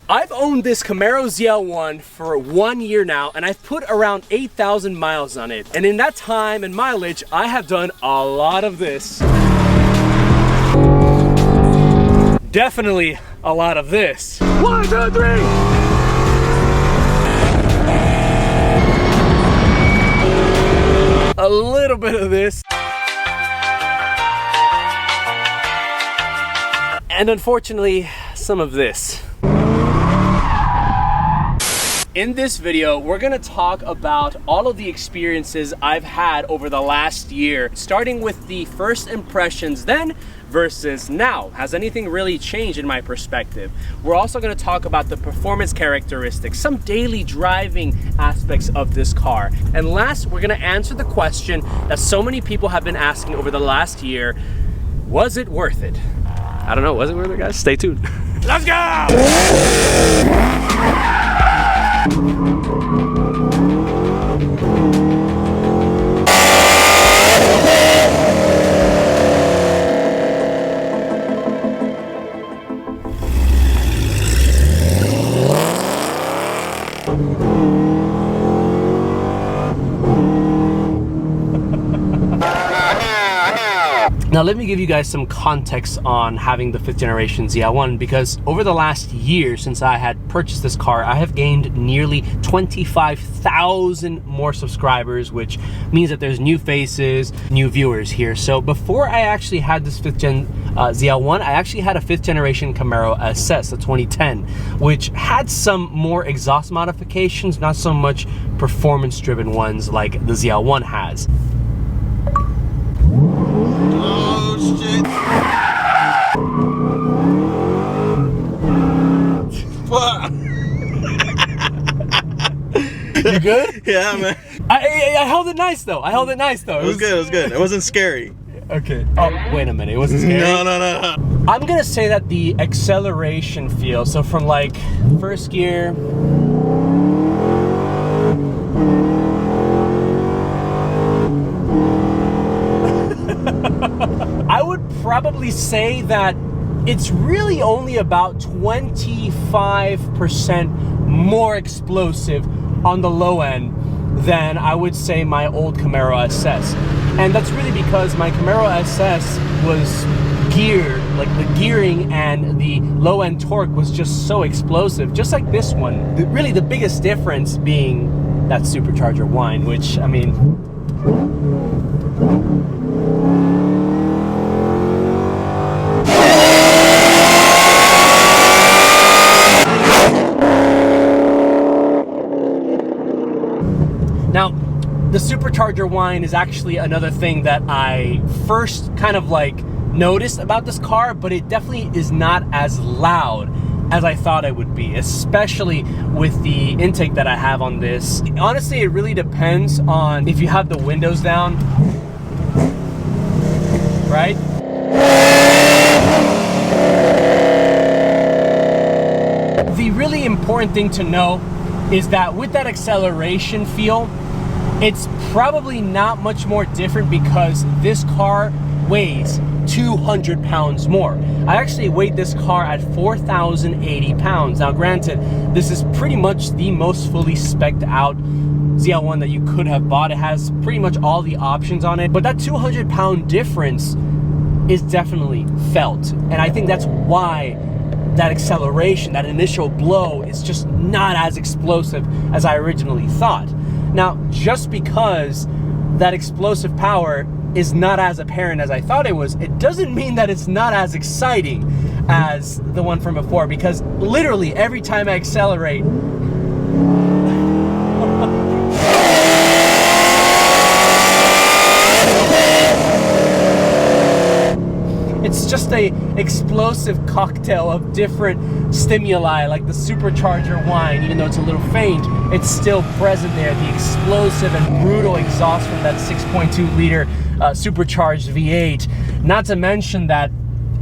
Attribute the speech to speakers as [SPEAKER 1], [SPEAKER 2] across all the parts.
[SPEAKER 1] I've owned this Camaro ZL1 for 1 year now, and I've put around 8,000 miles on it. And in that time and mileage, I have done a lot of this. Definitely a lot of this. 1, 2, 3! A little bit of this. And unfortunately, some of this. In this video, we're gonna talk about all of the experiences I've had over the last year, starting with the first impressions then versus now. Has anything really changed in my perspective? We're also gonna talk about the performance characteristics, some daily driving aspects of this car. And last, we're gonna answer the question that so many people have been asking over the last year: was it worth it? I don't know, was it worth it, guys? Stay tuned. Let's go! Now let me give you guys some context on having the 5th generation ZL1, because over the last year since I had purchased this car, I have gained nearly 25,000 more subscribers, which means that there's new faces, new viewers here. So before I actually had this 5th gen ZL1, I actually had a 5th generation Camaro SS, a 2010, which had some more exhaust modifications, not so much performance driven ones like the ZL1 has.
[SPEAKER 2] Shit. Fuck.
[SPEAKER 1] You good?
[SPEAKER 2] Yeah, man.
[SPEAKER 1] I held it nice though.
[SPEAKER 2] It was good. It was good. It wasn't scary.
[SPEAKER 1] Okay. Oh, wait a minute. It wasn't scary?
[SPEAKER 2] No.
[SPEAKER 1] I'm gonna say that the acceleration feel, so from like first gear, I would probably say that it's really only about 25% more explosive on the low end than I would say my old Camaro SS. And that's really because my Camaro SS was geared, like the gearing and the low end torque was just so explosive, just like this one. Really the biggest difference being that supercharger whine, which, I mean, now, the supercharger whine is actually another thing that I first kind of like noticed about this car, but it definitely is not as loud as I thought it would be, especially with the intake that I have on this. Honestly, it really depends on if you have the windows down, right? The really important thing to know is that with that acceleration feel, it's probably not much more different because this car weighs 200 pounds more. I actually weighed this car at 4,080 pounds. Now granted, this is pretty much the most fully spec'd out ZL1 that you could have bought. It has pretty much all the options on it, but that 200 pound difference is definitely felt. And I think that's why that acceleration, that initial blow, is just not as explosive as I originally thought. Now, just because that explosive power is not as apparent as I thought it was, it doesn't mean that it's not as exciting as the one from before, because literally every time I accelerate, it's just a explosive cocktail of different stimuli, like the supercharger whine. Even though it's a little faint, it's still present there. The explosive and brutal exhaust from that 6.2 liter supercharged V8. Not to mention that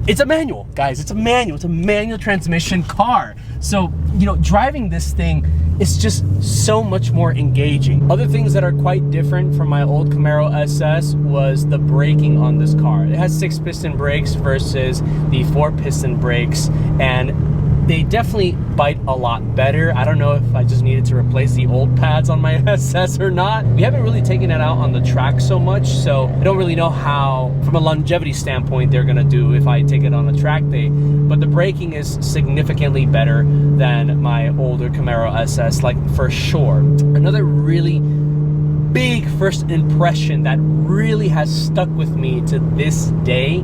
[SPEAKER 1] it's a manual, guys. It's a manual. It's a manual transmission car. So, you know, driving this thing is just so much more engaging. Other things that are quite different from my old Camaro SS was the braking on this car. It has 6-piston brakes versus the 4-piston brakes, and They definitely bite a lot better. I don't know if I just needed to replace the old pads on my SS or not. We haven't really taken it out on the track so much, so I don't really know how, from a longevity standpoint, they're gonna do if I take it on a track day. But the braking is significantly better than my older Camaro SS, like for sure. Another really big first impression that really has stuck with me to this day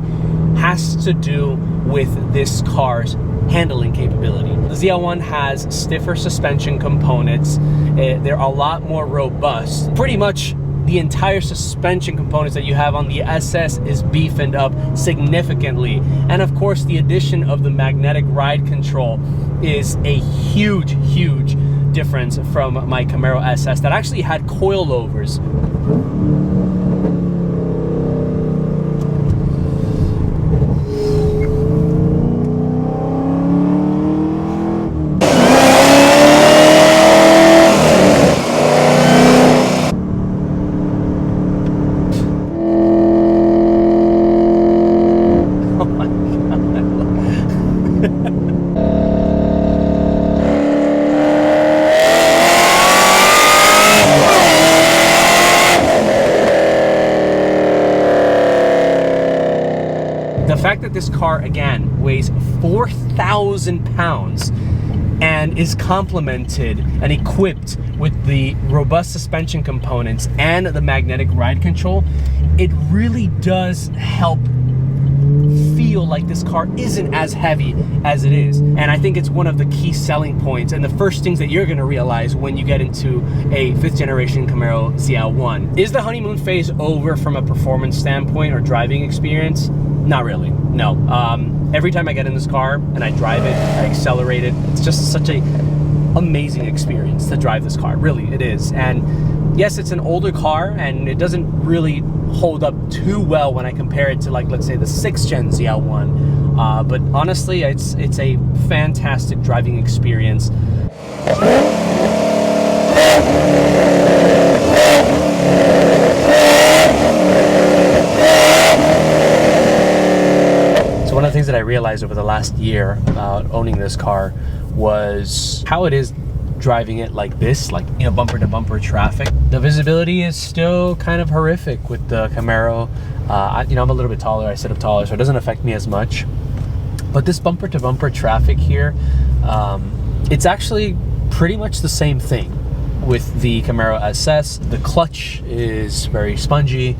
[SPEAKER 1] has to do with this car's handling capability. The ZL1 has stiffer suspension components. They're a lot more robust. Pretty much the entire suspension components that you have on the SS is beefed up significantly. And of course, the addition of the magnetic ride control is a huge, huge difference from my Camaro SS that actually had coilovers. The fact that this car, again, weighs 4,000 pounds and is complemented and equipped with the robust suspension components and the magnetic ride control, it really does help feel like this car isn't as heavy as it is. And I think it's one of the key selling points and the first things that you're gonna realize when you get into a 5th generation Camaro ZL1. Is the honeymoon phase over from a performance standpoint or driving experience? Not really, no. Every time I get in this car and I drive it, I accelerate it, it's just such a amazing experience to drive this car, really, it is. And yes, it's an older car and it doesn't really hold up too well when I compare it to, like, let's say the 6th gen ZL1. But honestly, it's a fantastic driving experience. So one of the things that I realized over the last year about owning this car was how it is driving it like this, like, you know, bumper to bumper traffic. The visibility is still kind of horrific with the Camaro. You know, I'm a little bit taller, I sit up taller, so it doesn't affect me as much. But this bumper to bumper traffic here, it's actually pretty much the same thing with the Camaro SS. The clutch is very spongy,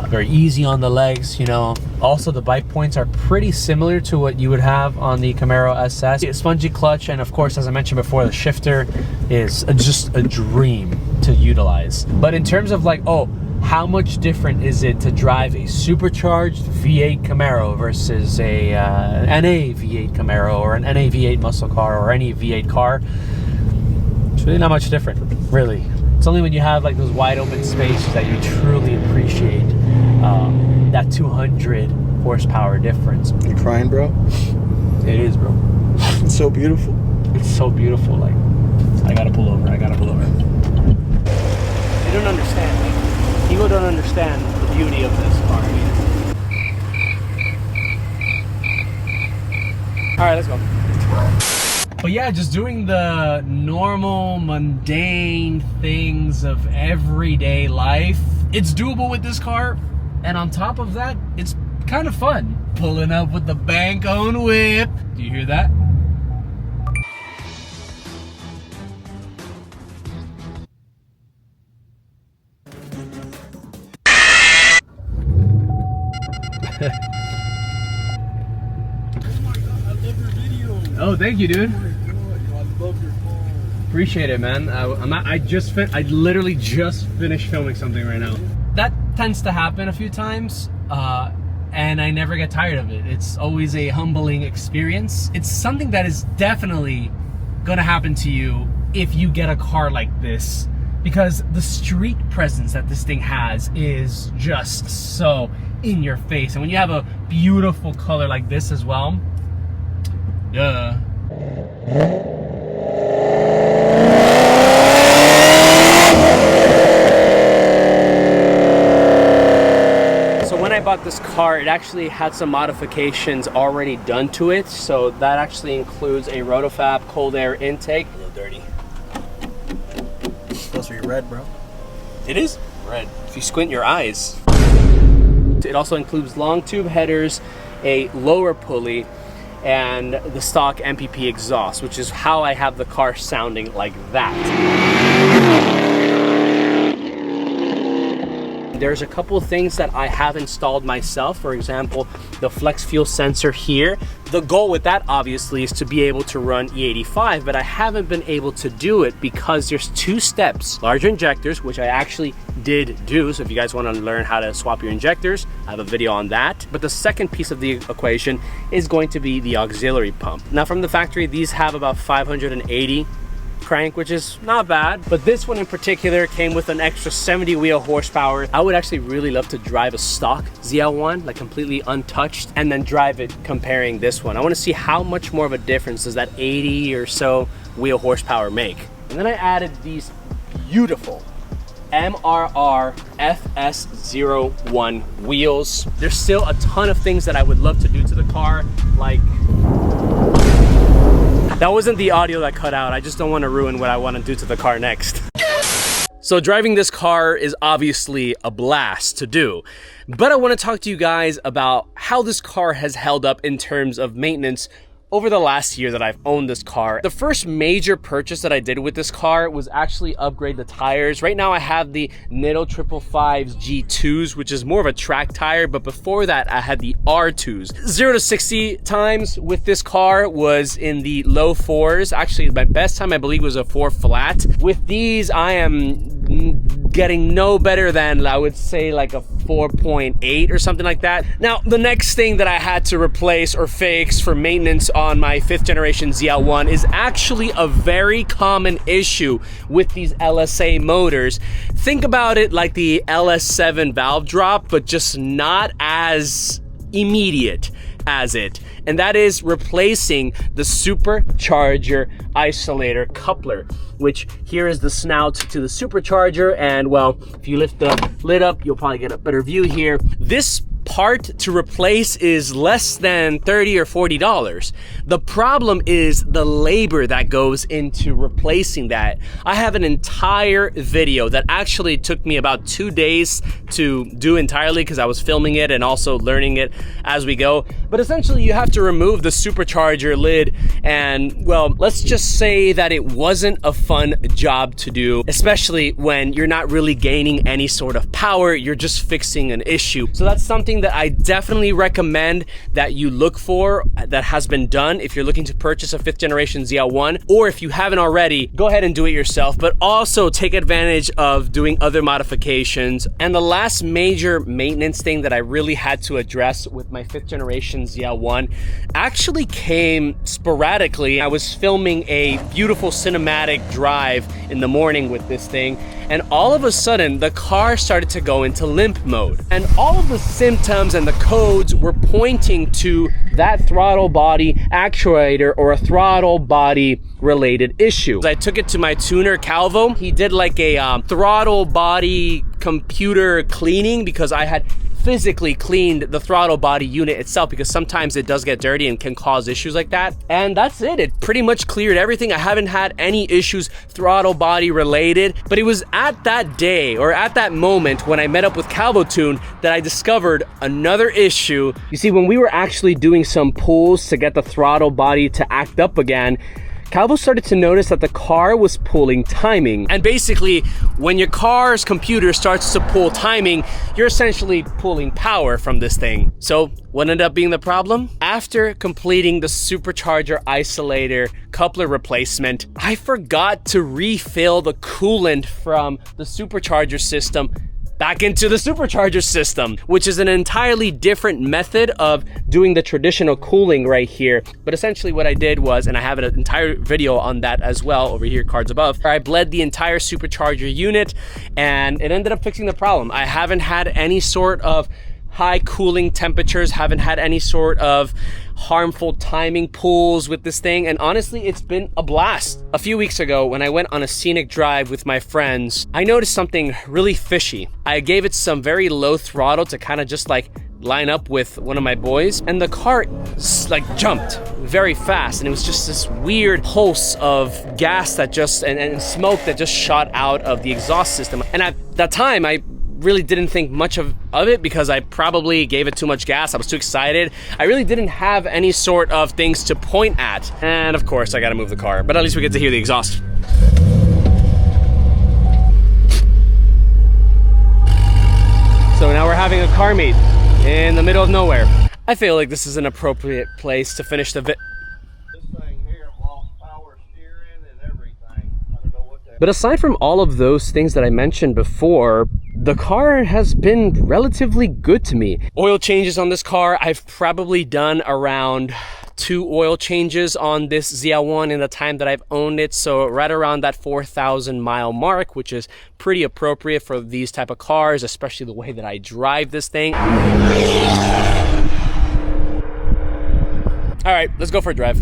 [SPEAKER 1] very easy on the legs, you know. Also, the bite points are pretty similar to what you would have on the Camaro SS. A spongy clutch, and of course, as I mentioned before, the shifter is just a dream to utilize. But in terms of, like, oh, how much different is it to drive a supercharged V8 Camaro versus a NA V8 Camaro or an NA V8 muscle car or any V8 car? It's really not much different, really. It's only when you have, like, those wide open spaces that you truly appreciate that 200 horsepower difference.
[SPEAKER 2] You crying, bro?
[SPEAKER 1] It is, bro.
[SPEAKER 2] It's so beautiful.
[SPEAKER 1] It's so beautiful. Like, I gotta pull over. I gotta pull over. You don't understand. Like, people don't understand the beauty of this car. I mean, all right, let's go. But yeah, just doing the normal, mundane things of everyday life. It's doable with this car. And on top of that, it's kind of fun. Pulling up with the bank-owned whip. Do you hear that? Oh, thank you, dude. Appreciate it, man. I literally just finished filming something right now. That tends to happen a few times, and I never get tired of it. It's always a humbling experience. It's something that is definitely gonna happen to you if you get a car like this, because the street presence that this thing has is just so in your face. And when you have a beautiful color like this as well, duh. So when I bought this car, it actually had some modifications already done to it. So that actually includes a Rotofab cold air intake. A little dirty.
[SPEAKER 2] It's supposed to be red, bro.
[SPEAKER 1] It is red if you squint your eyes. It also includes long tube headers, a lower pulley, and the stock MPP exhaust, which is how I have the car sounding like that. There's a couple of things that I have installed myself. For example, the flex fuel sensor here. The goal with that obviously is to be able to run E85, but I haven't been able to do it because there's two steps. Larger injectors, which I actually did do. So if you guys want to learn how to swap your injectors, I have a video on that. But the second piece of the equation is going to be the auxiliary pump. Now from the factory, these have about 580 crank, which is not bad, but this one in particular came with an extra 70 wheel horsepower. I would actually really love to drive a stock ZL1, like completely untouched, and then drive it comparing this one. I want to see how much more of a difference does that 80 or so wheel horsepower make. And then I added these beautiful MRR FS01 wheels. There's still a ton of things that I would love to do to the car, like that wasn't the audio that cut out. I just don't want to ruin what I want to do to the car next. So driving this car is obviously a blast to do, but I want to talk to you guys about how this car has held up in terms of maintenance over the last year that I've owned this car. The first major purchase that I did with this car was actually upgrade the tires. Right now I have the Nitto 555's G2s, which is more of a track tire, but before that I had the R2s. 0 to 60 times with this car was in the low 4s. Actually, my best time I believe was a 4 flat. With these, I am getting no better than, I would say, like a 4.8 or something like that. Now, the next thing that I had to replace or fix for maintenance on my 5th generation ZL1 is actually a very common issue with these LSA motors. Think about it like the LS7 valve drop, but just not as immediate as it, and that is replacing the supercharger isolator coupler, which here is the snout to the supercharger. And well, if you lift the lid up, you'll probably get a better view here. This part to replace is less than $30 or $40. The problem is the labor that goes into replacing that. I have an entire video that actually took me about 2 days to do entirely because I was filming it and also learning it as we go. But essentially you have to remove the supercharger lid, and well, let's just say that it wasn't a fun job to do, especially when you're not really gaining any sort of power, you're just fixing an issue. So that's something that I definitely recommend that you look for, that has been done if you're looking to purchase a 5th generation ZL1, or if you haven't already, go ahead and do it yourself, but also take advantage of doing other modifications. And the last major maintenance thing that I really had to address with my 5th generation ZL1 actually came sporadically. I was filming a beautiful cinematic drive in the morning with this thing, and all of a sudden the car started to go into limp mode, and all of the symptoms and the codes were pointing to that throttle body actuator or a throttle body related issue. I took it to my tuner Calvo. He did like a throttle body computer cleaning, because I had physically cleaned the throttle body unit itself, because sometimes it does get dirty and can cause issues like that. And that's it. It pretty much cleared everything. I haven't had any issues throttle body related, but it was at that day or at that moment when I met up with Calvo Tune that I discovered another issue. You see, when we were actually doing some pulls to get the throttle body to act up again, Calvo started to notice that the car was pulling timing. And basically, when your car's computer starts to pull timing, you're essentially pulling power from this thing. So what ended up being the problem? After completing the supercharger isolator coupler replacement, I forgot to refill the coolant from the supercharger system back into the supercharger system, which is an entirely different method of doing the traditional cooling right here. But essentially what I did was, and I have an entire video on that as well over here, cards above, where I bled the entire supercharger unit, and it ended up fixing the problem. I haven't had any sort of high cooling temperatures, haven't had any sort of harmful timing pulls with this thing, and honestly, it's been a blast. A few weeks ago, when I went on a scenic drive with my friends, I noticed something really fishy. I gave it some very low throttle to kind of just like line up with one of my boys, and the car like jumped very fast, and it was just this weird pulse of gas that just and smoke that just shot out of the exhaust system. And at that time, I really didn't think much of it because I probably gave it too much gas. I was too excited. I really didn't have any sort of things to point at. And of course, I gotta move the car, but at least we get to hear the exhaust. So now we're having a car meet in the middle of nowhere. I feel like this is an appropriate place to finish the But aside from all of those things that I mentioned before, the car has been relatively good to me. Oil changes on this car, I've probably done around 2 oil changes on this ZL1 in the time that I've owned it. So right around that 4,000 mile mark, which is pretty appropriate for these type of cars, especially the way that I drive this thing. All right, let's go for a drive.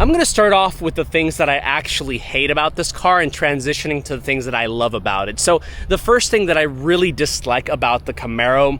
[SPEAKER 1] I'm gonna start off with the things that I actually hate about this car and transitioning to the things that I love about it. So the first thing that I really dislike about the Camaro,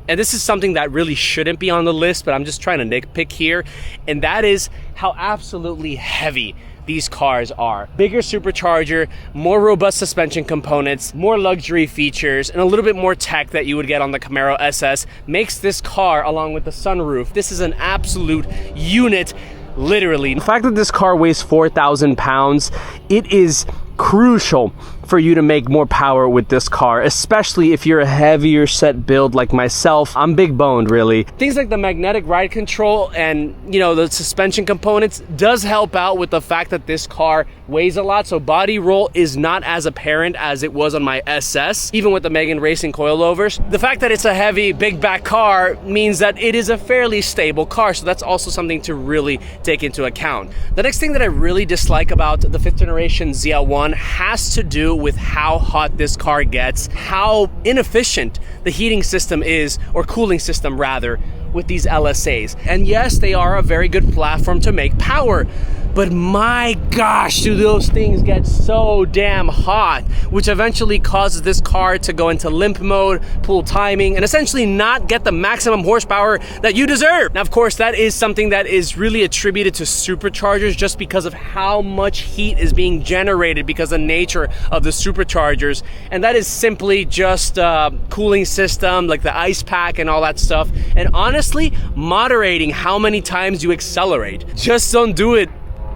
[SPEAKER 1] and this is something that really shouldn't be on the list, but I'm just trying to nitpick here, and that is how absolutely heavy these cars are. Bigger supercharger, more robust suspension components, more luxury features, and a little bit more tech that you would get on the Camaro SS makes this car, along with the sunroof, this is an absolute unit. Literally. The fact that this car weighs 4,000 pounds, it is crucial for you to make more power with this car, especially if you're a heavier set build like myself. I'm big boned, really. Things like the magnetic ride control and, you know, the suspension components does help out with the fact that this car weighs a lot, so body roll is not as apparent as it was on my SS, even with the Megan Racing coilovers. The fact that it's a heavy, big back car means that it is a fairly stable car, so that's also something to really take into account. The next thing that I really dislike about the 5th generation ZL1 has to do with how hot this car gets, how inefficient the heating system is, or cooling system rather, with these LSAs. And yes, they are a very good platform to make power, but my gosh, do those things get so damn hot, which eventually causes this car to go into limp mode, pull timing, and essentially not get the maximum horsepower that you deserve. Now, of course, that is something that is really attributed to superchargers just because of how much heat is being generated because of the nature of the superchargers. And that is simply just a cooling system, like the ice pack and all that stuff. And honestly, moderating how many times you accelerate. Just don't do it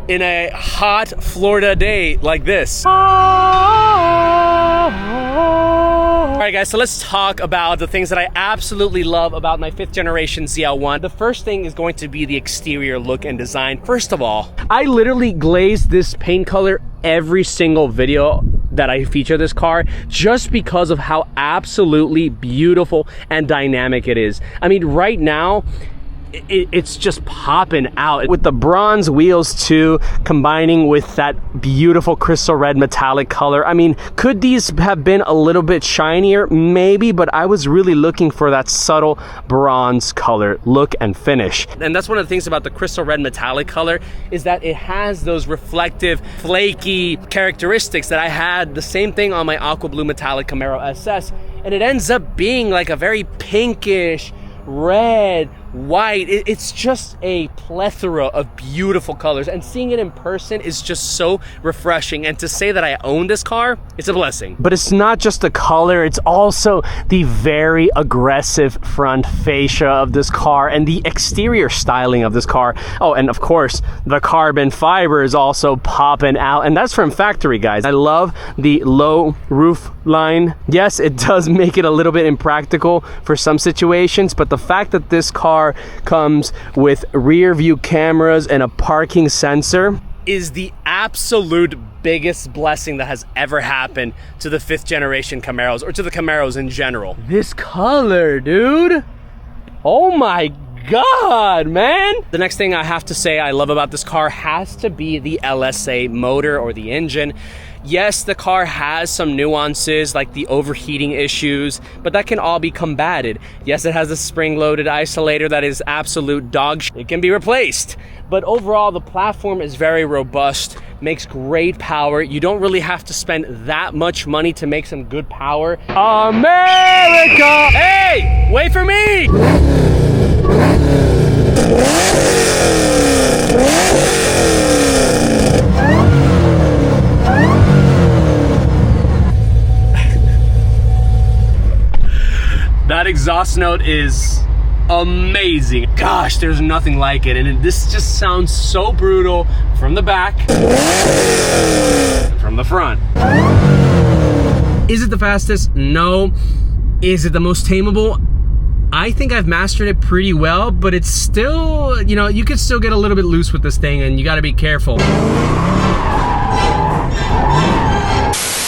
[SPEAKER 1] in a hot Florida day like this. All right, guys, so let's talk about the things that I absolutely love about my 5th generation ZL1. The first thing is going to be the exterior look and design. First of all, I literally glazed this paint color every single video that I feature this car just because of how absolutely beautiful and dynamic it is. I mean, right now, it's just popping out with the bronze wheels too, combining with that beautiful crystal red metallic color. I mean, could these have been a little bit shinier? Maybe, but I was really looking for that subtle bronze color look and finish. And that's one of the things about the crystal red metallic color is that it has those reflective, flaky characteristics that I had the same thing on my aqua blue metallic Camaro SS, and it ends up being like a very pinkish, red, white. It's just a plethora of beautiful colors, and seeing it in person is just so refreshing. And to say that I own this car, it's a blessing. But it's not just the color, it's also the very aggressive front fascia of this car and the exterior styling of this car. Oh, and of course, the carbon fiber is also popping out, and that's from factory, guys. I love the low roof line. Yes, it does make it a little bit impractical for some situations, but the fact that this car comes with rear view cameras and a parking sensor is the absolute biggest blessing that has ever happened to the 5th generation Camaros, or to the Camaros in general. This color, dude. Oh my God, man. The next thing I have to say I love about this car has to be the LSA motor or the engine. Yes, the car has some nuances like the overheating issues, but that can all be combated. Yes, it has a spring-loaded isolator that is absolute dog shit. It can be replaced. But overall, the platform is very robust, makes great power. You don't really have to spend that much money to make some good power. America! Hey, wait for me! That exhaust note is amazing. Gosh, there's nothing like it. And this just sounds so brutal from the back, from the front. Is it the fastest? No. Is it the most tameable? I think I've mastered it pretty well, but it's still, you know, you can still get a little bit loose with this thing and you gotta be careful.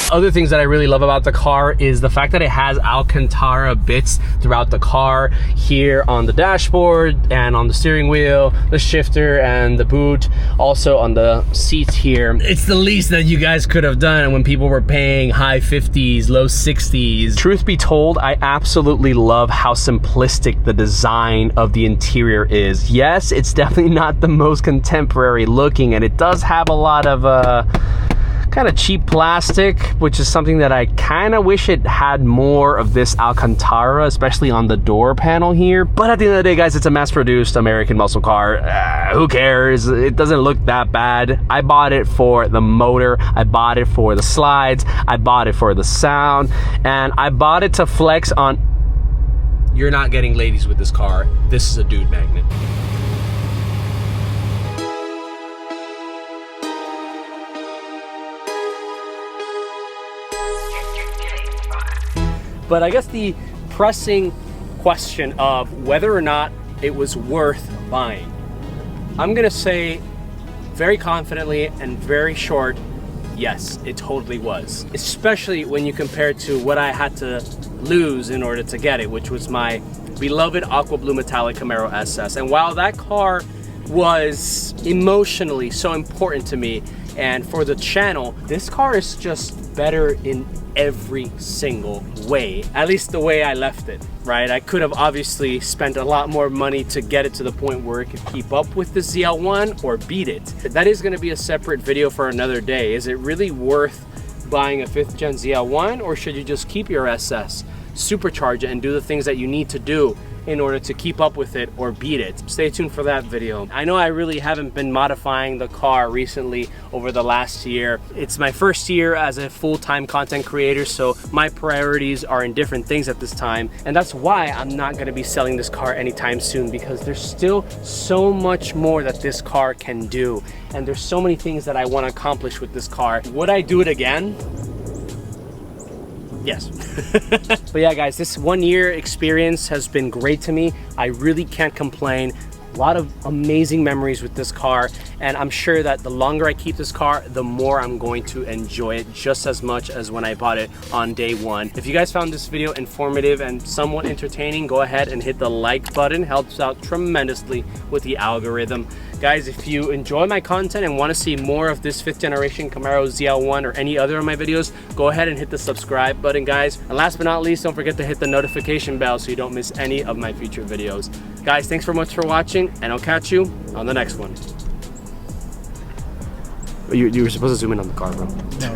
[SPEAKER 1] Other things that I really love about the car is the fact that it has Alcantara bits throughout the car, here on the dashboard and on the steering wheel, the shifter and the boot, also on the seats here. It's the least that you guys could have done when people were paying high 50s, low 60s. Truth be told, I absolutely love how simplistic the design of the interior is. Yes, it's definitely not the most contemporary looking, and it does have a lot of kind of cheap plastic, which is something that I kind of wish it had more of this Alcantara, especially on the door panel here. But at the end of the day, guys, it's a mass-produced American muscle car. Who cares? It doesn't look that bad. I bought it for the motor. I bought it for the slides. I bought it for the sound. And I bought it to flex on... You're not getting ladies with this car. This is a dude magnet. But I guess the pressing question of whether or not it was worth buying, I'm gonna say very confidently and very short, yes, it totally was. Especially when you compare it to what I had to lose in order to get it, which was my beloved aqua blue metallic Camaro SS. And while that car was emotionally so important to me and for the channel, this car is just better in every single way, at least the way I left it, right? I could have obviously spent a lot more money to get it to the point where it could keep up with the ZL1 or beat it. That is going to be a separate video for another day. Is it really worth buying a 5th gen ZL1, or should you just keep your SS, supercharge it, and do the things that you need to do in order to keep up with it or beat it? Stay tuned for that video. I know I really haven't been modifying the car recently over the last year. It's my first year as a full-time content creator, so my priorities are in different things at this time, and that's why I'm not going to be selling this car anytime soon, because there's still so much more that this car can do, and there's so many things that I want to accomplish with this car. Would I do it again? Yes. But yeah, guys, this 1 year experience has been great to me. I really can't complain. A lot of amazing memories with this car, and I'm sure that the longer I keep this car, the more I'm going to enjoy it just as much as when I bought it on day one. If you guys found this video informative and somewhat entertaining, go ahead and hit the like button. Helps out tremendously with the algorithm. Guys, if you enjoy my content and want to see more of this 5th generation Camaro ZL1 or any other of my videos, go ahead and hit the subscribe button, guys. And last but not least, don't forget to hit the notification bell so you don't miss any of my future videos. Guys, thanks so much for watching, and I'll catch you on the next one. You were supposed to zoom in on the car, bro.
[SPEAKER 2] No.